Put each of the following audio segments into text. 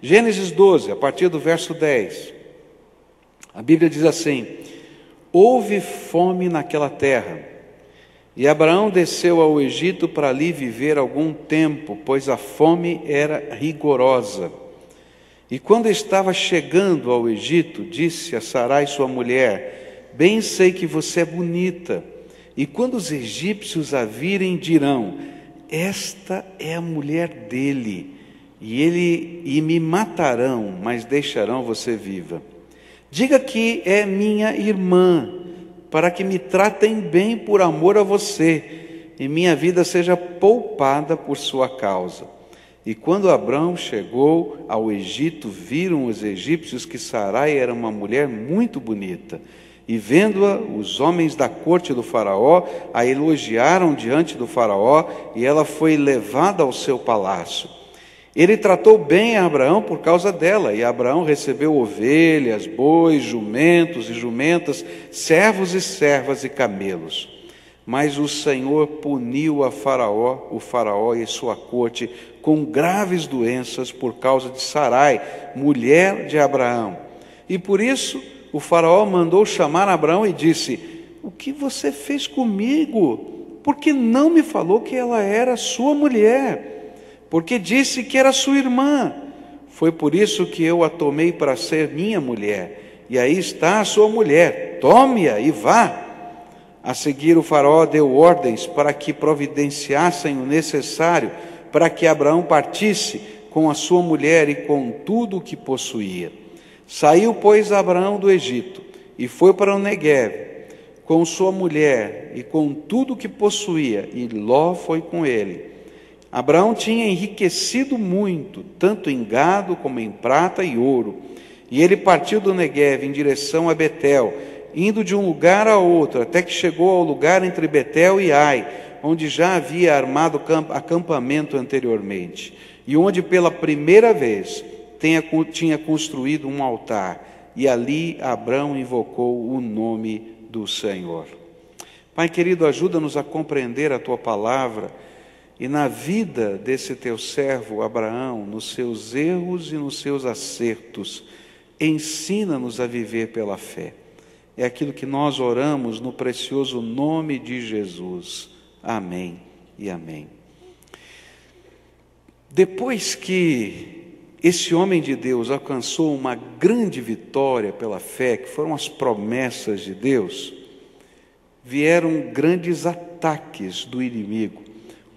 Gênesis 12, a partir do verso 10, a Bíblia diz assim: houve fome naquela terra, e Abraão desceu ao Egito para ali viver algum tempo, pois a fome era rigorosa. E quando estava chegando ao Egito, disse a Sarai sua mulher: bem sei que você é bonita, e quando os egípcios a virem, dirão: esta é a mulher dele, e me matarão, mas deixarão você viva. Diga que é minha irmã, para que me tratem bem por amor a você, e minha vida seja poupada por sua causa. E quando Abrão chegou ao Egito, viram os egípcios que Sarai era uma mulher muito bonita. E vendo-a, os homens da corte do faraó a elogiaram diante do faraó, e ela foi levada ao seu palácio. Ele tratou bem a Abraão por causa dela, e Abraão recebeu ovelhas, bois, jumentos e jumentas, servos e servas e camelos. Mas o Senhor puniu o faraó e sua corte, com graves doenças por causa de Sarai, mulher de Abraão. E por isso o faraó mandou chamar Abraão e disse: o que você fez comigo? Porque não me falou que ela era sua mulher? Porque disse que era sua irmã. Foi por isso que eu a tomei para ser minha mulher. E aí está a sua mulher, tome-a e vá. A seguir o faraó deu ordens para que providenciassem o necessário para que Abraão partisse com a sua mulher e com tudo o que possuía. Saiu, pois, Abraão do Egito e foi para o Negueve com sua mulher e com tudo o que possuía, e Ló foi com ele. Abraão tinha enriquecido muito, tanto em gado como em prata e ouro. E ele partiu do Negueve em direção a Betel, indo de um lugar a outro, até que chegou ao lugar entre Betel e Ai, onde já havia armado acampamento anteriormente, e onde pela primeira vez tinha construído um altar, e ali Abraão invocou o nome do Senhor. Pai querido, ajuda-nos a compreender a Tua palavra, e na vida desse Teu servo Abraão, nos seus erros e nos seus acertos, ensina-nos a viver pela fé. É aquilo que nós oramos no precioso nome de Jesus. Amém e amém. Depois que esse homem de Deus alcançou uma grande vitória pela fé, que foram as promessas de Deus, vieram grandes ataques do inimigo,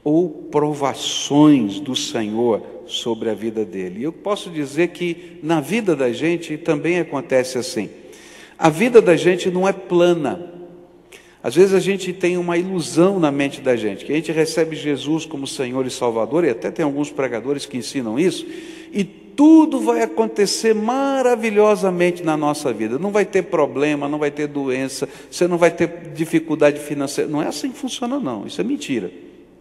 ou provações do Senhor sobre a vida dele. E eu posso dizer que na vida da gente também acontece assim. A vida da gente não é plana. Às vezes a gente tem uma ilusão na mente da gente, que a gente recebe Jesus como Senhor e Salvador, e até tem alguns pregadores que ensinam isso, e tudo vai acontecer maravilhosamente na nossa vida. Não vai ter problema, não vai ter doença, você não vai ter dificuldade financeira. Não é assim que funciona, não. Isso é mentira.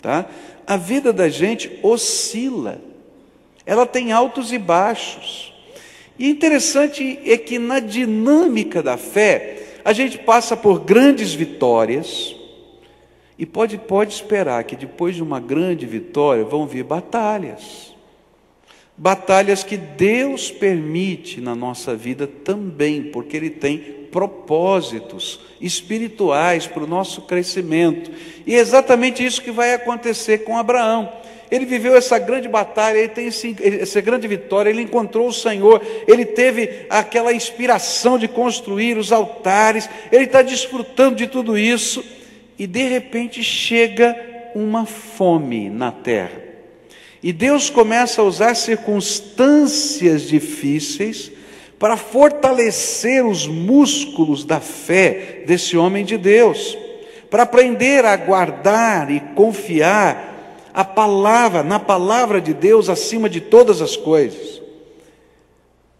Tá? A vida da gente oscila, ela tem altos e baixos. E interessante é que na dinâmica da fé, a gente passa por grandes vitórias, e pode esperar que depois de uma grande vitória vão vir batalhas. Batalhas que Deus permite na nossa vida também, porque Ele tem propósitos espirituais para o nosso crescimento. E é exatamente isso que vai acontecer com Abraão. Ele viveu essa grande batalha, ele tem essa grande vitória, ele encontrou o Senhor, ele teve aquela inspiração de construir os altares, ele está desfrutando de tudo isso, e de repente chega uma fome na terra. E Deus começa a usar circunstâncias difíceis para fortalecer os músculos da fé desse homem de Deus, para aprender a guardar e confiar na palavra de Deus acima de todas as coisas.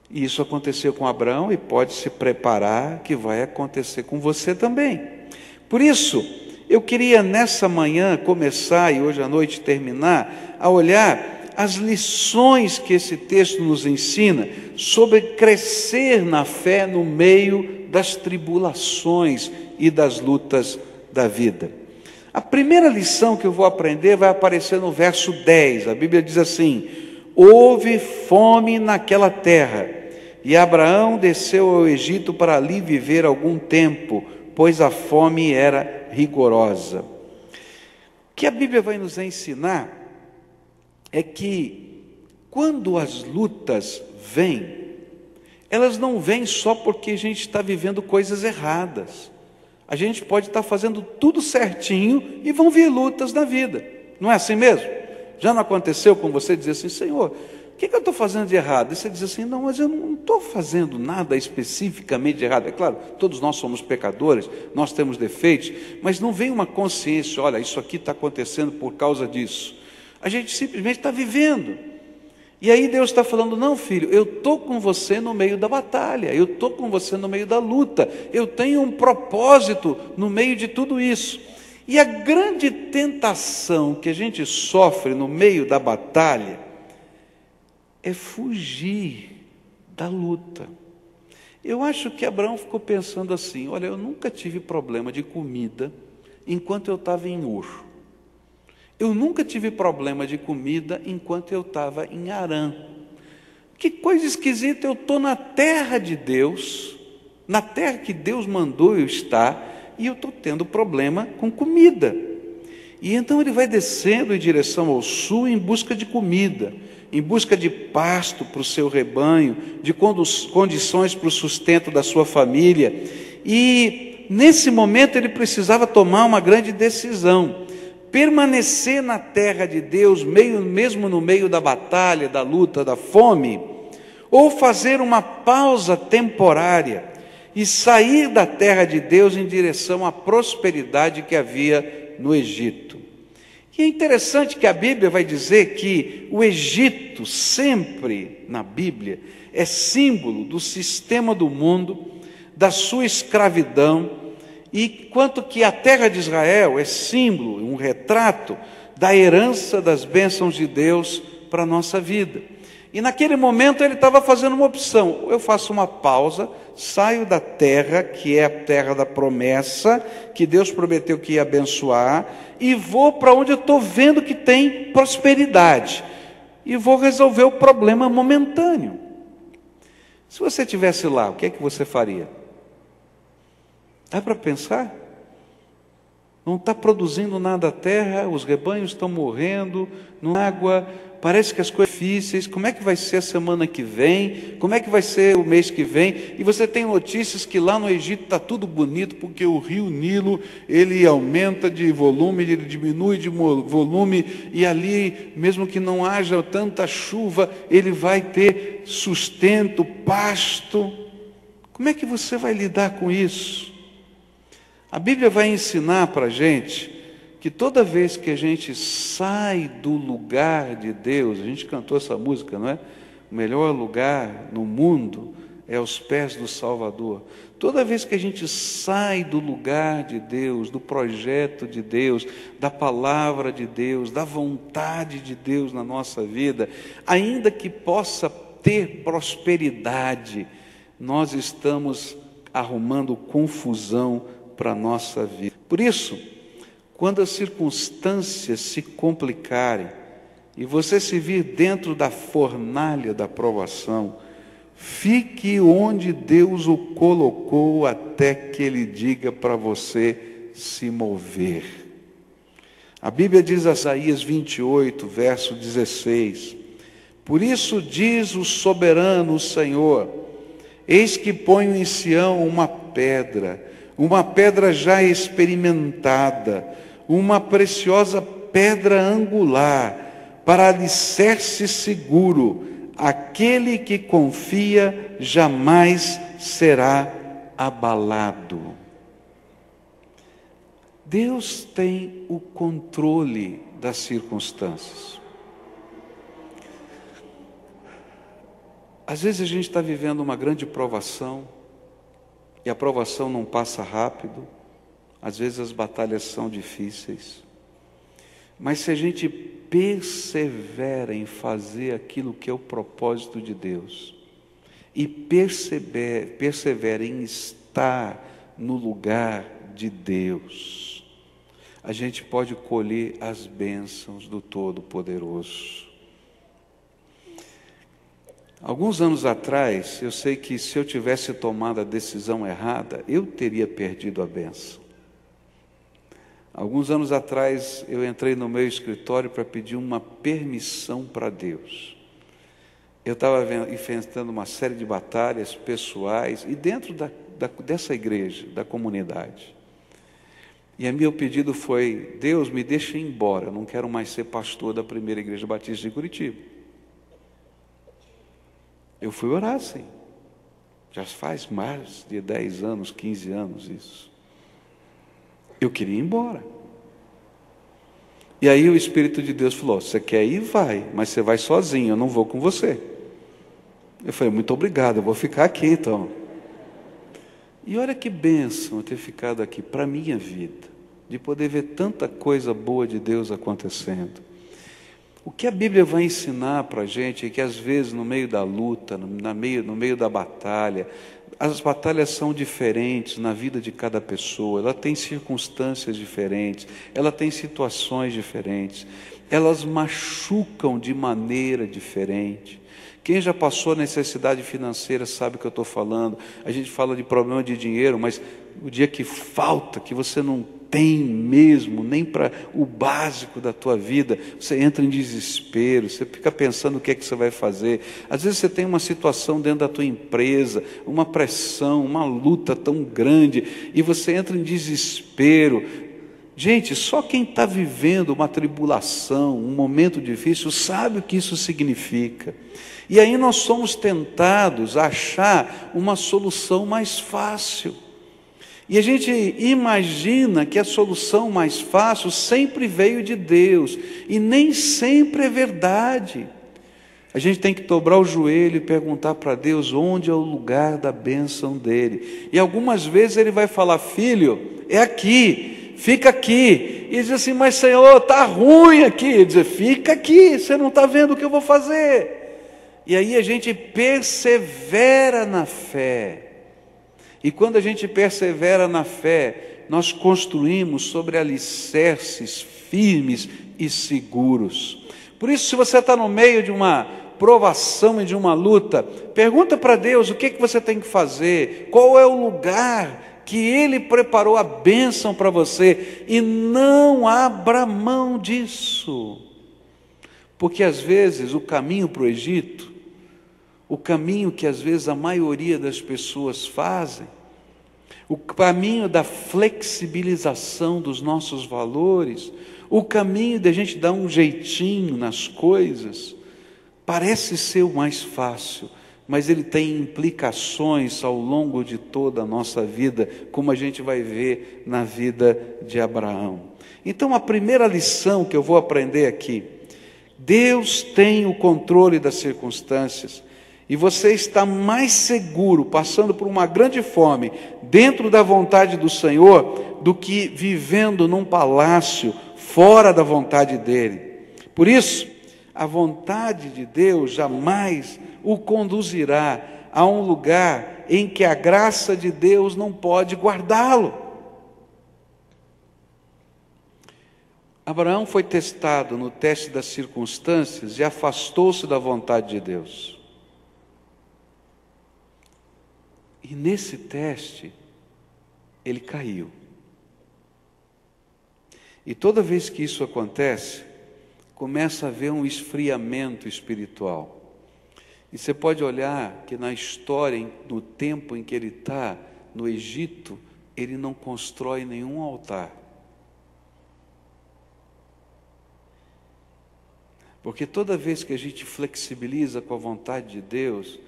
E isso aconteceu com Abraão e pode se preparar que vai acontecer com você também. Por isso, eu queria nessa manhã começar e hoje à noite terminar a olhar as lições que esse texto nos ensina sobre crescer na fé no meio das tribulações e das lutas da vida. A primeira lição que eu vou aprender vai aparecer no verso 10. A Bíblia diz assim: houve fome naquela terra, e Abraão desceu ao Egito para ali viver algum tempo, pois a fome era rigorosa. O que a Bíblia vai nos ensinar é que quando as lutas vêm, elas não vêm só porque a gente está vivendo coisas erradas. A gente pode estar fazendo tudo certinho e vão vir lutas na vida. Não é assim mesmo? Já não aconteceu com você dizer assim: Senhor, o que eu estou fazendo de errado? E você diz assim: não, mas eu não estou fazendo nada especificamente de errado. É claro, todos nós somos pecadores, nós temos defeitos, mas não vem uma consciência: olha, isso aqui está acontecendo por causa disso. A gente simplesmente está vivendo. E aí Deus está falando: não, filho, eu estou com você no meio da batalha, eu estou com você no meio da luta, eu tenho um propósito no meio de tudo isso. E a grande tentação que a gente sofre no meio da batalha é fugir da luta. Eu acho que Abraão ficou pensando assim: olha, eu nunca tive problema de comida enquanto eu estava em Ur. Eu nunca tive problema de comida enquanto eu estava em Harã. Que coisa esquisita, eu estou na terra de Deus, na terra que Deus mandou eu estar, e eu estou tendo problema com comida. E então ele vai descendo em direção ao sul em busca de comida, em busca de pasto para o seu rebanho, de condições para o sustento da sua família. E nesse momento ele precisava tomar uma grande decisão: permanecer na terra de Deus, mesmo no meio da batalha, da luta, da fome, ou fazer uma pausa temporária e sair da terra de Deus em direção à prosperidade que havia no Egito. E é interessante que a Bíblia vai dizer que o Egito, sempre na Bíblia, é símbolo do sistema do mundo, da sua escravidão, e quanto que a terra de Israel é símbolo, um retrato da herança das bênçãos de Deus para a nossa vida. E naquele momento ele estava fazendo uma opção: eu faço uma pausa, saio da terra, que é a terra da promessa, que Deus prometeu que ia abençoar, e vou para onde eu estou vendo que tem prosperidade, e vou resolver o problema momentâneo. Se você estivesse lá, o que é que você faria? Dá para pensar? Não está produzindo nada a terra, os rebanhos estão morrendo, não há água, parece que as coisas são difíceis. Como é que vai ser a semana que vem? Como é que vai ser o mês que vem? E você tem notícias que lá no Egito está tudo bonito, porque o rio Nilo, ele aumenta de volume, ele diminui de volume, e ali, mesmo que não haja tanta chuva, ele vai ter sustento, pasto. Como é que você vai lidar com isso? A Bíblia vai ensinar para a gente que toda vez que a gente sai do lugar de Deus, a gente cantou essa música, não é? O melhor lugar no mundo é aos pés do Salvador. Toda vez que a gente sai do lugar de Deus, do projeto de Deus, da palavra de Deus, da vontade de Deus na nossa vida, ainda que possa ter prosperidade, nós estamos arrumando confusão para a nossa vida. Por isso, quando as circunstâncias se complicarem e você se vir dentro da fornalha da provação, fique onde Deus o colocou até que Ele diga para você se mover. A Bíblia diz em Isaías 28, verso 16: por isso diz o soberano Senhor: eis que ponho em Sião uma pedra já experimentada, uma preciosa pedra angular, para alicerce seguro. Aquele que confia jamais será abalado. Deus tem o controle das circunstâncias. Às vezes a gente está vivendo uma grande provação, e a provação não passa rápido, às vezes as batalhas são difíceis, mas se a gente persevera em fazer aquilo que é o propósito de Deus, e persevera em estar no lugar de Deus, a gente pode colher as bênçãos do Todo-Poderoso. Alguns anos atrás, eu sei que se eu tivesse tomado a decisão errada, eu teria perdido a bênção. Alguns anos atrás, eu entrei no meu escritório para pedir uma permissão para Deus. Eu estava enfrentando uma série de batalhas pessoais e dentro dessa igreja, da comunidade. E meu pedido foi: Deus, me deixa ir embora, eu não quero mais ser pastor da primeira igreja batista de Curitiba. Eu fui orar assim. Já faz mais de 10 anos, 15 anos isso. Eu queria ir embora. E aí o Espírito de Deus falou: você quer ir? Vai, mas você vai sozinho, eu não vou com você. Eu falei: muito obrigado, eu vou ficar aqui então. E olha que bênção eu ter ficado aqui para a minha vida, de poder ver tanta coisa boa de Deus acontecendo. O que a Bíblia vai ensinar para a gente é que às vezes no meio da luta, no meio da batalha, as batalhas são diferentes na vida de cada pessoa, ela tem circunstâncias diferentes, ela tem situações diferentes, elas machucam de maneira diferente. Quem já passou necessidade financeira sabe o que eu estou falando. A gente fala de problema de dinheiro, mas o dia que falta, que você não tem mesmo, nem para o básico da tua vida, você entra em desespero, você fica pensando o que é que você vai fazer. Às vezes você tem uma situação dentro da tua empresa, uma pressão, uma luta tão grande, e você entra em desespero. Gente, só quem está vivendo uma tribulação, um momento difícil, sabe o que isso significa. E aí nós somos tentados a achar uma solução mais fácil. E a gente imagina que a solução mais fácil sempre veio de Deus, e nem sempre é verdade. A gente tem que dobrar o joelho e perguntar para Deus onde é o lugar da bênção dele. E algumas vezes ele vai falar: filho, é aqui, fica aqui. E diz assim: mas Senhor, está ruim aqui. Ele diz: fica aqui, você não está vendo o que eu vou fazer. E aí a gente persevera na fé. E quando a gente persevera na fé, nós construímos sobre alicerces firmes e seguros. Por isso, se você está no meio de uma provação e de uma luta, pergunta para Deus o que você tem que fazer, qual é o lugar que Ele preparou a bênção para você, e não abra mão disso. Porque às vezes o caminho para o Egito, o caminho que às vezes a maioria das pessoas fazem, o caminho da flexibilização dos nossos valores, o caminho de a gente dar um jeitinho nas coisas, parece ser o mais fácil, mas ele tem implicações ao longo de toda a nossa vida, como a gente vai ver na vida de Abraão. Então a primeira lição que eu vou aprender aqui: Deus tem o controle das circunstâncias, e você está mais seguro passando por uma grande fome dentro da vontade do Senhor do que vivendo num palácio fora da vontade dele. Por isso, a vontade de Deus jamais o conduzirá a um lugar em que a graça de Deus não pode guardá-lo. Abraão foi testado no teste das circunstâncias e afastou-se da vontade de Deus. E nesse teste, ele caiu. E toda vez que isso acontece, começa a haver um esfriamento espiritual. E você pode olhar que na história, no tempo em que ele está no Egito, ele não constrói nenhum altar. Porque toda vez que a gente flexibiliza com a vontade de Deus,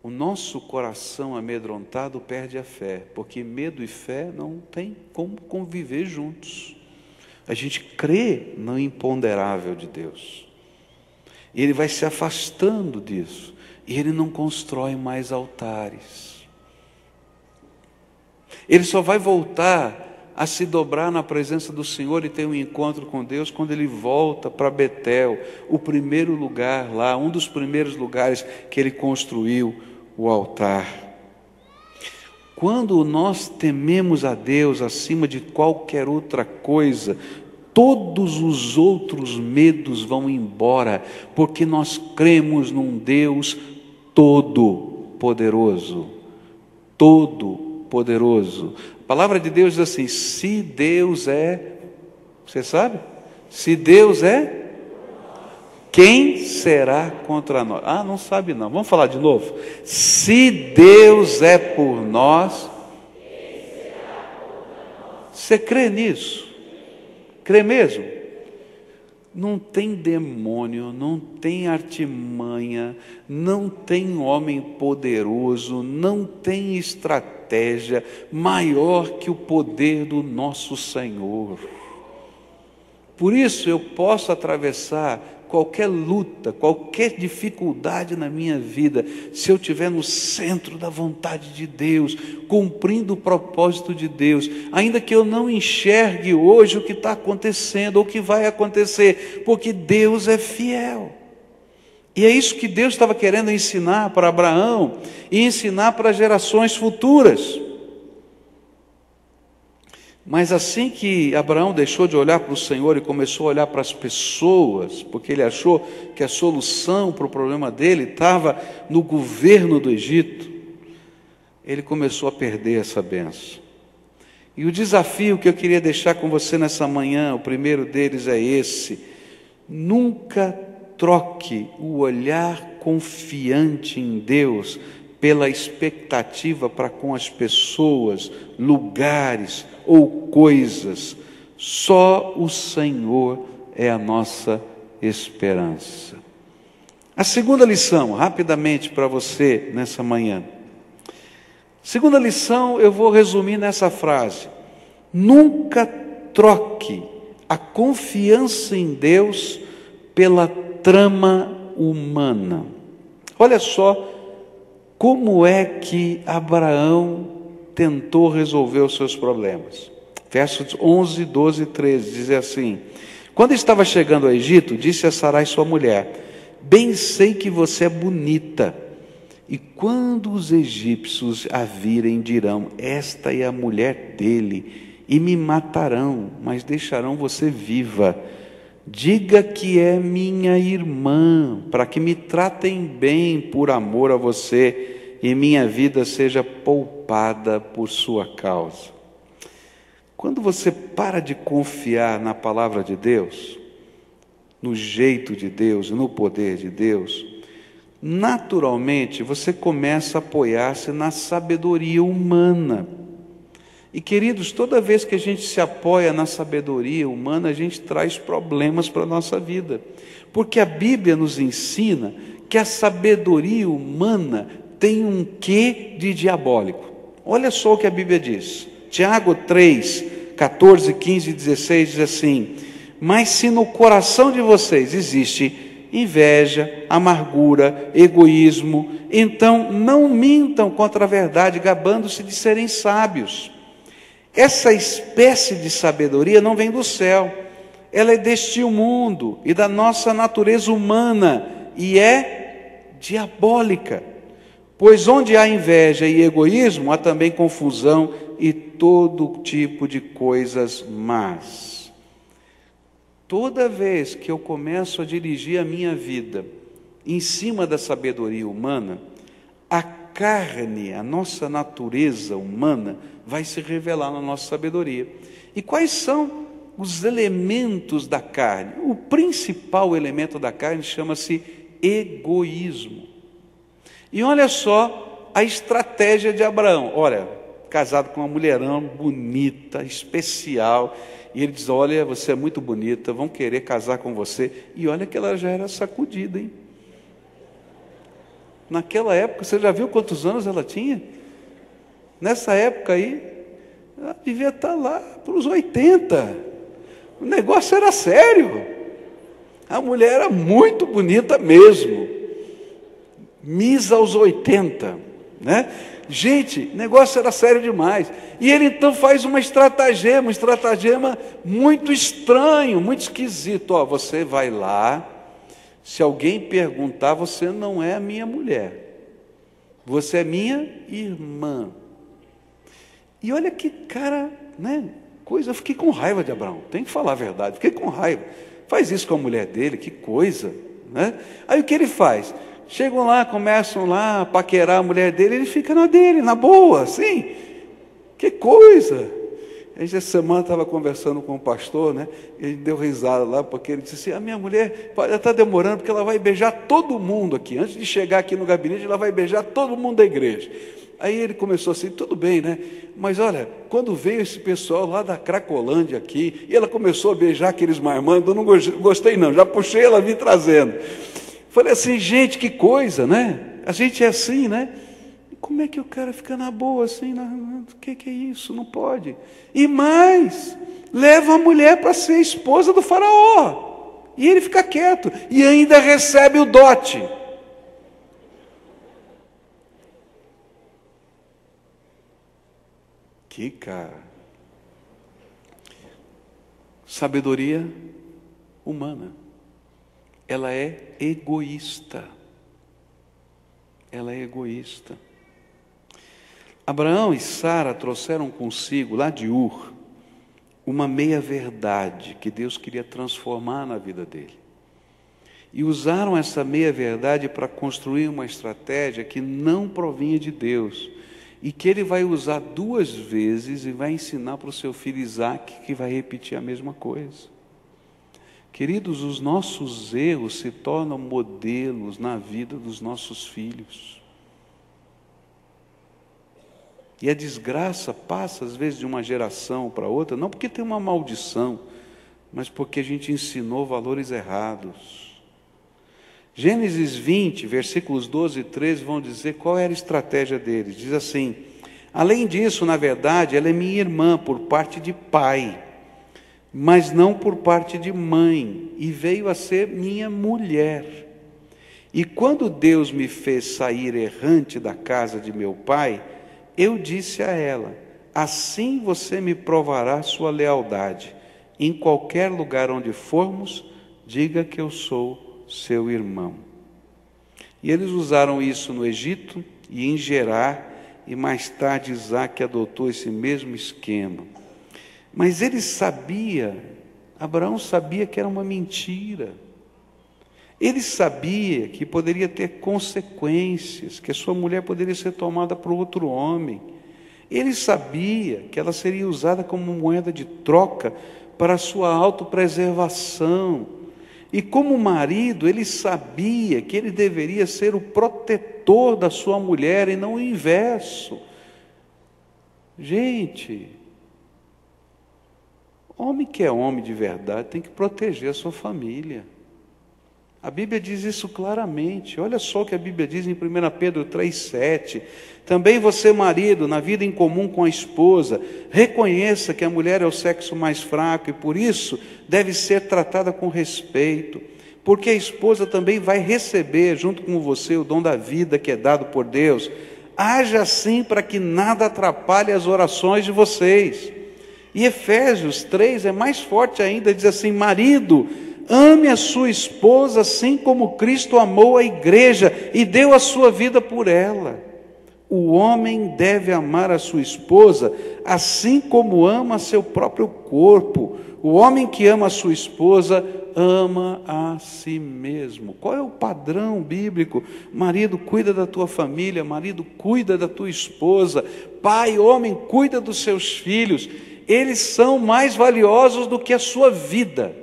o nosso coração amedrontado perde a fé, porque medo e fé não tem como conviver juntos. A gente crê no imponderável de Deus, e ele vai se afastando disso, e ele não constrói mais altares. Ele só vai voltar a se dobrar na presença do Senhor e ter um encontro com Deus quando ele volta para Betel, o primeiro lugar lá, um dos primeiros lugares que ele construiu o altar. Quando nós tememos a Deus acima de qualquer outra coisa, todos os outros medos vão embora, porque nós cremos num Deus todo-poderoso. Todo-poderoso. A palavra de Deus diz assim: se Deus é, você sabe? Se Deus é, quem será contra nós? Ah, não sabe não. Vamos falar de novo. Se Deus é por nós, você crê nisso? Crê mesmo? Não tem demônio, não tem artimanha, não tem homem poderoso, não tem estratégia maior que o poder do nosso Senhor. Por isso eu posso atravessar qualquer luta, qualquer dificuldade na minha vida, se eu estiver no centro da vontade de Deus, cumprindo o propósito de Deus, ainda que eu não enxergue hoje o que está acontecendo, ou o que vai acontecer, porque Deus é fiel. E é isso que Deus estava querendo ensinar para Abraão, e ensinar para gerações futuras. Mas assim que Abraão deixou de olhar para o Senhor e começou a olhar para as pessoas, porque ele achou que a solução para o problema dele estava no governo do Egito, ele começou a perder essa bênção. E o desafio que eu queria deixar com você nessa manhã, o primeiro deles é esse: nunca troque o olhar confiante em Deus pela expectativa para com as pessoas, lugares ou coisas. Só o Senhor é a nossa esperança. A segunda lição, rapidamente para você nessa manhã. Segunda lição eu vou resumir nessa frase: nunca troque a confiança em Deus pela trama humana. Olha só como é que Abraão tentou resolver os seus problemas. Versos 11, 12 e 13, diz assim: quando estava chegando ao Egito, disse a Sarai sua mulher: bem sei que você é bonita, e quando os egípcios a virem, dirão: esta é a mulher dele, e me matarão, mas deixarão você viva. Diga que é minha irmã, para que me tratem bem por amor a você, e minha vida seja poupada por sua causa. Quando você para de confiar na palavra de Deus, no jeito de Deus, no poder de Deus, naturalmente você começa a apoiar-se na sabedoria humana. E queridos, toda vez que a gente se apoia na sabedoria humana, a gente traz problemas para a nossa vida. Porque a Bíblia nos ensina que a sabedoria humana tem um quê de diabólico. Olha só o que a Bíblia diz. Tiago 3, 14, 15 e 16 diz assim: mas se no coração de vocês existe inveja, amargura, egoísmo, então não mintam contra a verdade, gabando-se de serem sábios. Essa espécie de sabedoria não vem do céu, ela é deste mundo e da nossa natureza humana, e é diabólica. Pois onde há inveja e egoísmo, há também confusão e todo tipo de coisas más. Toda vez que eu começo a dirigir a minha vida em cima da sabedoria humana, a carne, a nossa natureza humana, vai se revelar na nossa sabedoria. E quais são os elementos da carne? O principal elemento da carne chama-se egoísmo. E olha só a estratégia de Abraão. Olha, casado com uma mulherão bonita, especial, e ele diz: olha, você é muito bonita, vão querer casar com você. E olha que ela já era sacudida, hein? Naquela época, você já viu quantos anos ela tinha? Nessa época aí, ela devia estar lá para os 80. O negócio era sério. A mulher era muito bonita mesmo. Misa aos 80, né? Gente, o negócio era sério demais. E ele então faz um estratagema muito estranho, muito esquisito. Ó, você vai lá, se alguém perguntar, você não é a minha mulher, você é minha irmã. E olha que cara, né? Coisa, eu fiquei com raiva de Abraão, tem que falar a verdade, fiquei com raiva. Faz isso com a mulher dele, que coisa, né? Aí o que ele faz? Chegam lá, começam lá a paquerar a mulher dele, ele fica na dele, na boa, assim. Que coisa! Essa semana estava conversando com o pastor, né? Ele deu risada lá, porque ele disse assim: a minha mulher pode estar demorando, porque ela vai beijar todo mundo aqui. Antes de chegar aqui no gabinete, ela vai beijar todo mundo da igreja. Aí ele começou assim: tudo bem, né? Mas olha, quando veio esse pessoal lá da Cracolândia aqui, e ela começou a beijar aqueles marmandos, eu não gostei não, já puxei, ela vim trazendo. Falei assim: gente, que coisa, né? A gente é assim, né? Como é que o cara fica na boa assim? O que é isso? Não pode. E mais, leva a mulher para ser esposa do faraó. E ele fica quieto. E ainda recebe o dote. Que cara. Sabedoria humana. Ela é egoísta. Ela é egoísta. Abraão e Sara trouxeram consigo, lá de Ur, uma meia-verdade que Deus queria transformar na vida dele. E usaram essa meia-verdade para construir uma estratégia que não provinha de Deus, e que ele vai usar 2 vezes e vai ensinar para o seu filho Isaac, que vai repetir a mesma coisa. Queridos, os nossos erros se tornam modelos na vida dos nossos filhos. E a desgraça passa, às vezes, de uma geração para outra, não porque tem uma maldição, mas porque a gente ensinou valores errados. Gênesis 20, versículos 12 e 13 vão dizer qual era a estratégia deles. Diz assim: além disso, na verdade, ela é minha irmã por parte de pai, mas não por parte de mãe, e veio a ser minha mulher. E quando Deus me fez sair errante da casa de meu pai, eu disse a ela: assim você me provará sua lealdade. Em qualquer lugar onde formos, diga que eu sou seu irmão. E eles usaram isso no Egito e em Gerar, e mais tarde Isaac adotou esse mesmo esquema. Mas ele sabia, Abraão sabia que era uma mentira. Ele sabia que poderia ter consequências, que a sua mulher poderia ser tomada por outro homem. Ele sabia que ela seria usada como moeda de troca para a sua autopreservação. E como marido, ele sabia que ele deveria ser o protetor da sua mulher e não o inverso. Gente, homem que é homem de verdade tem que proteger a sua família. A Bíblia diz isso claramente. Olha só o que a Bíblia diz em 1 Pedro 3,7. Também você, marido, na vida em comum com a esposa, reconheça que a mulher é o sexo mais fraco e por isso deve ser tratada com respeito, porque a esposa também vai receber junto com você o dom da vida que é dado por Deus. Haja assim para que nada atrapalhe as orações de vocês. E Efésios 3 é mais forte ainda, diz assim: marido, ame a sua esposa assim como Cristo amou a igreja e deu a sua vida por ela. O homem deve amar a sua esposa assim como ama seu próprio corpo. O homem que ama a sua esposa ama a si mesmo. Qual é o padrão bíblico? Marido, cuida da tua família. Marido, cuida da tua esposa. Pai, homem, cuida dos seus filhos. Eles são mais valiosos do que a sua vida.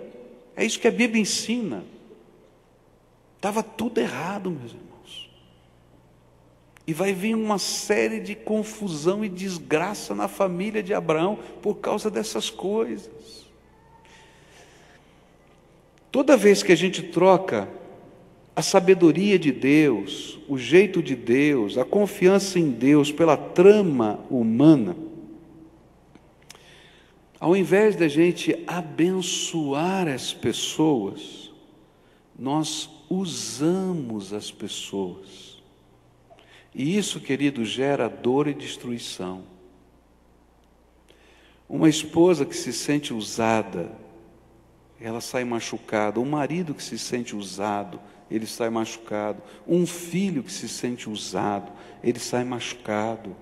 É isso que a Bíblia ensina. Estava tudo errado, meus irmãos. E vai vir uma série de confusão e desgraça na família de Abraão por causa dessas coisas. Toda vez que a gente troca a sabedoria de Deus, o jeito de Deus, a confiança em Deus pela trama humana, ao invés da gente abençoar as pessoas, nós usamos as pessoas. E isso, querido, gera dor e destruição. Uma esposa que se sente usada, ela sai machucada. Um marido que se sente usado, ele sai machucado. Um filho que se sente usado, ele sai machucado.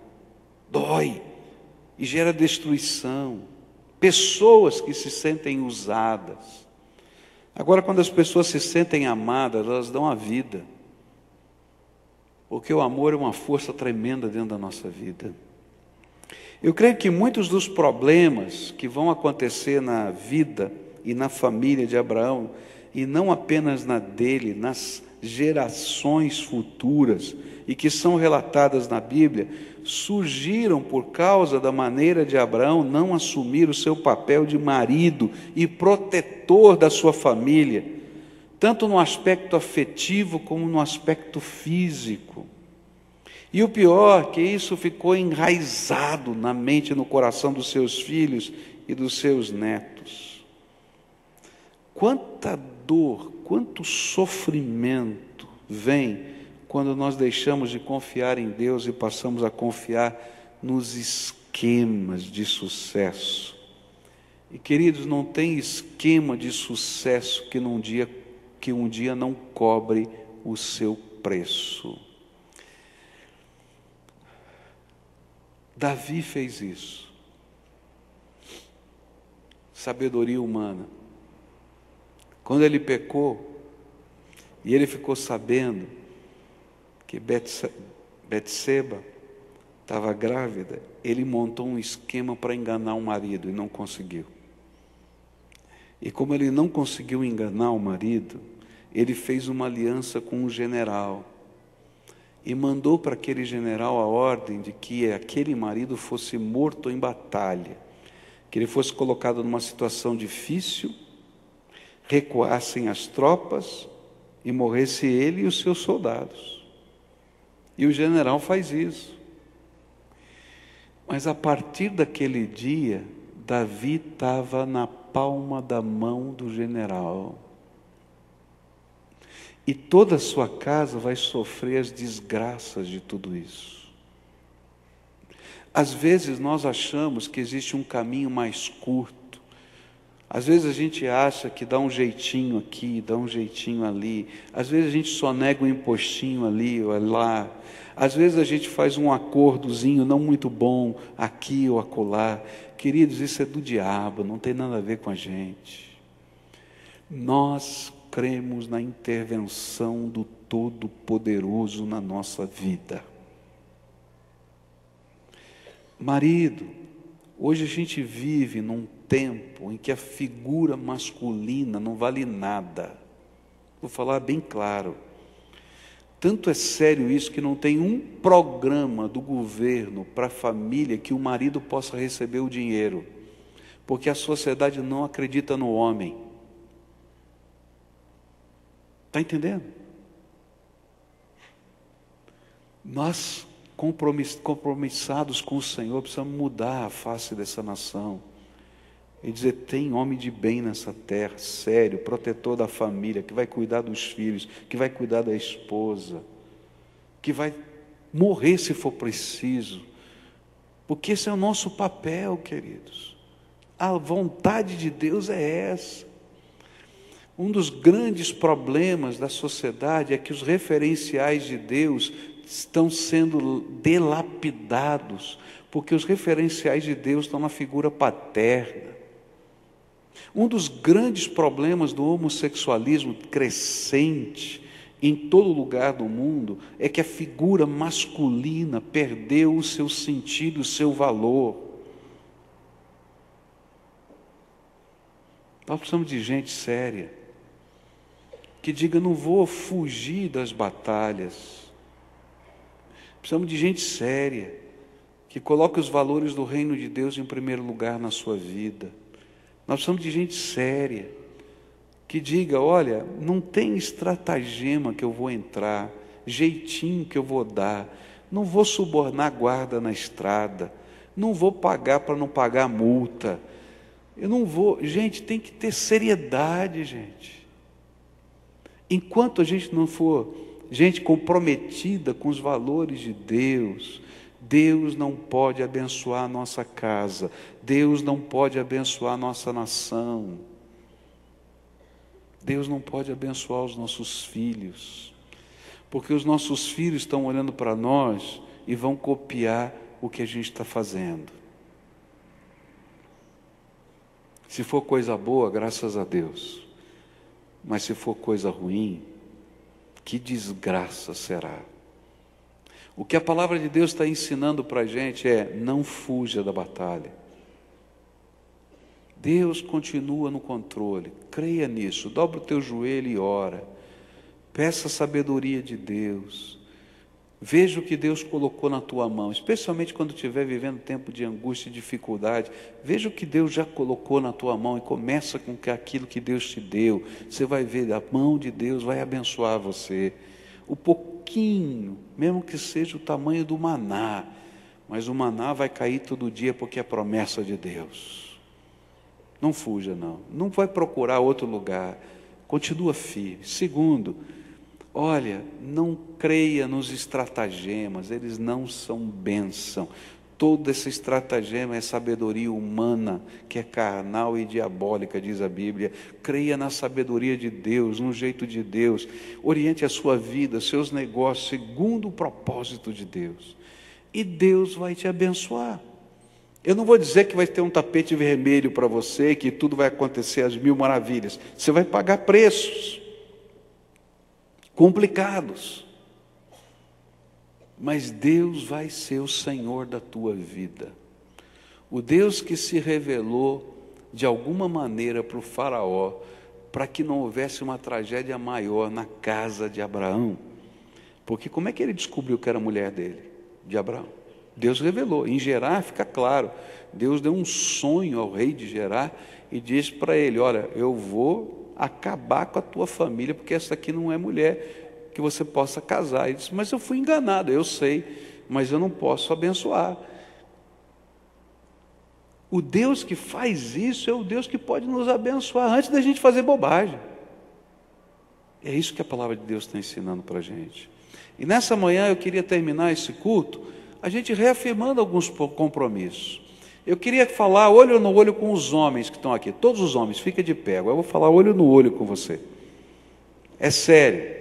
Dói e gera destruição. Pessoas que se sentem usadas. Agora, quando as pessoas se sentem amadas, elas dão a vida. porque o amor é uma força tremenda dentro da nossa vida. Eu creio que muitos dos problemas que vão acontecer na vida e na família de Abraão, e não apenas na dele, nas gerações futuras, e que são relatadas na Bíblia, surgiram por causa da maneira de Abraão não assumir o seu papel de marido e protetor da sua família, tanto no aspecto afetivo como no aspecto físico. E o pior, que isso ficou enraizado na mente e no coração dos seus filhos e dos seus netos. Quanta dor, quanto sofrimento vem quando nós deixamos de confiar em Deus e passamos a confiar nos esquemas de sucesso. E queridos, não tem esquema de sucesso que um dia não cobre o seu preço. Davi fez isso. Sabedoria humana. Quando ele pecou, e ele ficou sabendo que Betseba estava grávida, ele montou um esquema para enganar o marido e não conseguiu. E como ele não conseguiu enganar o marido, ele fez uma aliança com um general e mandou para aquele general a ordem de que aquele marido fosse morto em batalha, que ele fosse colocado numa situação difícil, recuassem as tropas e morresse ele e os seus soldados. E o general faz isso. Mas a partir daquele dia, Davi estava na palma da mão do general. E toda a sua casa vai sofrer as desgraças de tudo isso. Às vezes nós achamos que existe um caminho mais curto. Às vezes a gente acha que dá um jeitinho aqui, dá um jeitinho ali. Às vezes a gente só nega um impostinho ali ou lá. Às vezes a gente faz um acordozinho não muito bom aqui ou acolá. Queridos, isso é do diabo, não tem nada a ver com a gente. Nós cremos na intervenção do Todo-Poderoso na nossa vida. Marido, hoje a gente vive num tempo em que a figura masculina não vale nada. Vou falar bem claro. Tanto é sério isso que não tem um programa do governo para a família que o marido possa receber o dinheiro, porque a sociedade não acredita no homem. Está entendendo? Nós, compromissados com o Senhor, precisamos mudar a face dessa nação e dizer: tem homem de bem nessa terra, sério, protetor da família, que vai cuidar dos filhos, que vai cuidar da esposa, que vai morrer se for preciso, porque esse é o nosso papel, queridos. A vontade de Deus é essa. Um dos grandes problemas da sociedade é que os referenciais de Deus estão sendo delapidados, porque os referenciais de Deus estão na figura paterna. Um dos grandes problemas do homossexualismo crescente em todo lugar do mundo é que a figura masculina perdeu o seu sentido, o seu valor. Nós precisamos de gente séria, que diga: não vou fugir das batalhas. Precisamos de gente séria, que coloque os valores do reino de Deus em primeiro lugar na sua vida. Nós precisamos de gente séria, que diga: olha, não tem estratagema que eu vou entrar, jeitinho que eu vou dar, não vou subornar guarda na estrada, não vou pagar para não pagar multa, eu não vou. Gente, tem que ter seriedade, gente. Enquanto a gente não for gente comprometida com os valores de Deus, Deus não pode abençoar a nossa casa, Deus não pode abençoar a nossa nação, Deus não pode abençoar os nossos filhos, porque os nossos filhos estão olhando para nós e vão copiar o que a gente está fazendo. Se for coisa boa, graças a Deus, mas se for coisa ruim, que desgraça será. O que a palavra de Deus está ensinando para a gente é: não fuja da batalha. Deus continua no controle, creia nisso, dobra o teu joelho e ora, peça a sabedoria de Deus, veja o que Deus colocou na tua mão, especialmente quando estiver vivendo tempo de angústia e dificuldade, veja o que Deus já colocou na tua mão e começa com aquilo que Deus te deu. Você vai ver, a mão de Deus vai abençoar você, o pouquinho, mesmo que seja o tamanho do maná, mas o maná vai cair todo dia porque é promessa de Deus. Não fuja não, não vai procurar outro lugar, continua firme. Segundo, olha, não creia nos estratagemas, eles não são bênção. Todo esse estratagema é sabedoria humana, que é carnal e diabólica, diz a Bíblia. Creia na sabedoria de Deus, no jeito de Deus. Oriente a sua vida, seus negócios, segundo o propósito de Deus. E Deus vai te abençoar. Eu não vou dizer que vai ter um tapete vermelho para você, que tudo vai acontecer às mil maravilhas. Você vai pagar preços complicados, mas Deus vai ser o Senhor da tua vida. O Deus que se revelou de alguma maneira para o faraó, para que não houvesse uma tragédia maior na casa de Abraão. Porque como é que ele descobriu que era a mulher dele, de Abraão? Deus revelou. Em Gerar fica claro, Deus deu um sonho ao rei de Gerar e disse para ele: olha, eu vou acabar com a tua família, porque essa aqui não é mulher que você possa casar. Ele disse: mas eu fui enganado, eu sei, mas eu não posso abençoar. O Deus que faz isso é o Deus que pode nos abençoar antes da gente fazer bobagem. É isso que a palavra de Deus está ensinando para a gente. E nessa manhã eu queria terminar esse culto a gente reafirmando alguns compromissos. Eu queria falar olho no olho com os homens que estão aqui. Todos os homens, fica de pé. Agora eu vou falar olho no olho com você. É sério.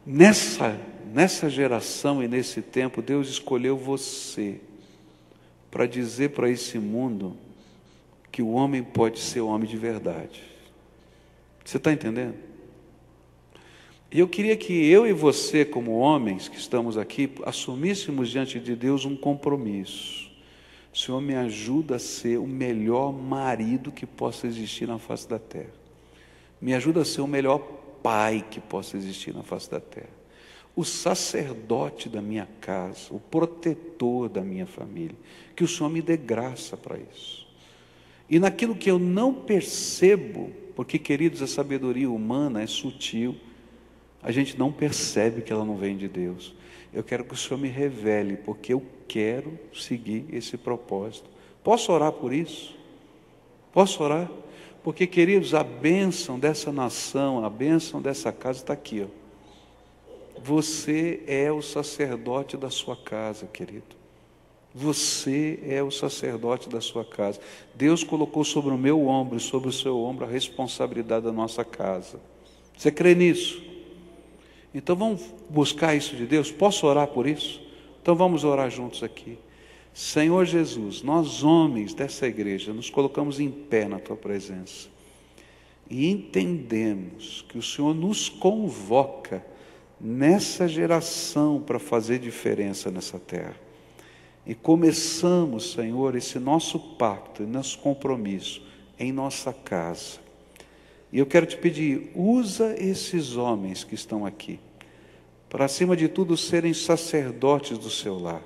Nessa geração e nesse tempo, Deus escolheu você para dizer para esse mundo que o homem pode ser homem de verdade. Você está entendendo? E eu queria que eu e você, como homens que estamos aqui, assumíssemos diante de Deus um compromisso. Senhor, me ajuda a ser o melhor marido que possa existir na face da terra. Me ajuda a ser o melhor pai que possa existir na face da terra. O sacerdote da minha casa, o protetor da minha família. Que o Senhor me dê graça para isso. E naquilo que eu não percebo, porque, queridos, a sabedoria humana é sutil, a gente não percebe que ela não vem de Deus. Eu quero que o Senhor me revele, porque eu quero seguir esse propósito. Posso orar por isso? Posso orar? Porque, queridos, a bênção dessa nação, a bênção dessa casa está aqui, ó. Você é o sacerdote da sua casa, querido. Você é o sacerdote da sua casa. Deus colocou sobre o meu ombro e sobre o seu ombro a responsabilidade da nossa casa. Você crê nisso? Então vamos buscar isso de Deus. Posso orar por isso? Então vamos orar juntos aqui. Senhor Jesus, nós homens dessa igreja nos colocamos em pé na tua presença e entendemos que o Senhor nos convoca nessa geração para fazer diferença nessa terra. E começamos, Senhor, esse nosso pacto, nosso compromisso em nossa casa. E eu quero te pedir, usa esses homens que estão aqui, para acima de tudo serem sacerdotes do seu lar,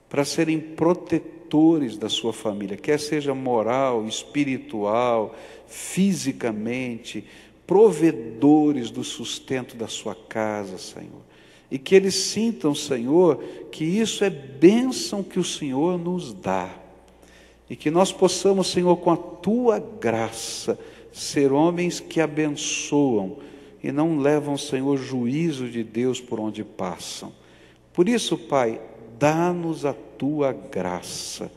para serem protetores da sua família, quer seja moral, espiritual, fisicamente, provedores do sustento da sua casa, Senhor. E que eles sintam, Senhor, que isso é bênção que o Senhor nos dá. E que nós possamos, Senhor, com a tua graça, ser homens que abençoam e não levam, Senhor, juízo de Deus por onde passam. Por isso, Pai, dá-nos a tua graça.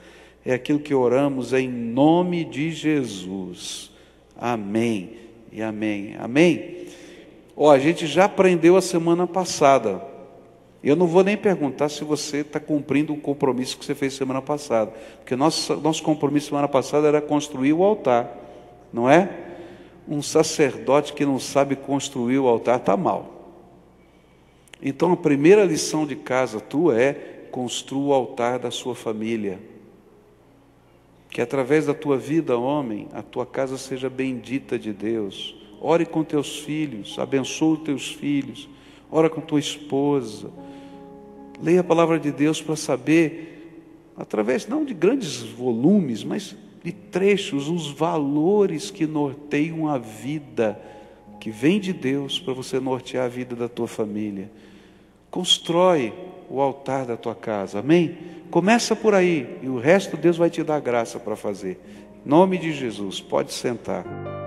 É aquilo que oramos em nome de Jesus. Amém e amém. Amém? A gente já aprendeu a semana passada. Eu não vou nem perguntar se você está cumprindo o compromisso que você fez semana passada. Porque nosso compromisso semana passada era construir o altar. Não é? um sacerdote que não sabe construir o altar, está mal. Então a primeira lição de casa tua é: construa o altar da sua família. Que através da tua vida, homem, a tua casa seja bendita de Deus. Ore com teus filhos, abençoe os teus filhos, ora com tua esposa. Leia a palavra de Deus para saber, através não de grandes volumes, mas de trechos, os valores que norteiam a vida, que vem de Deus para você nortear a vida da tua família. Constrói o altar da tua casa, amém? Começa por aí, e o resto Deus vai te dar graça para fazer. Em nome de Jesus, pode sentar.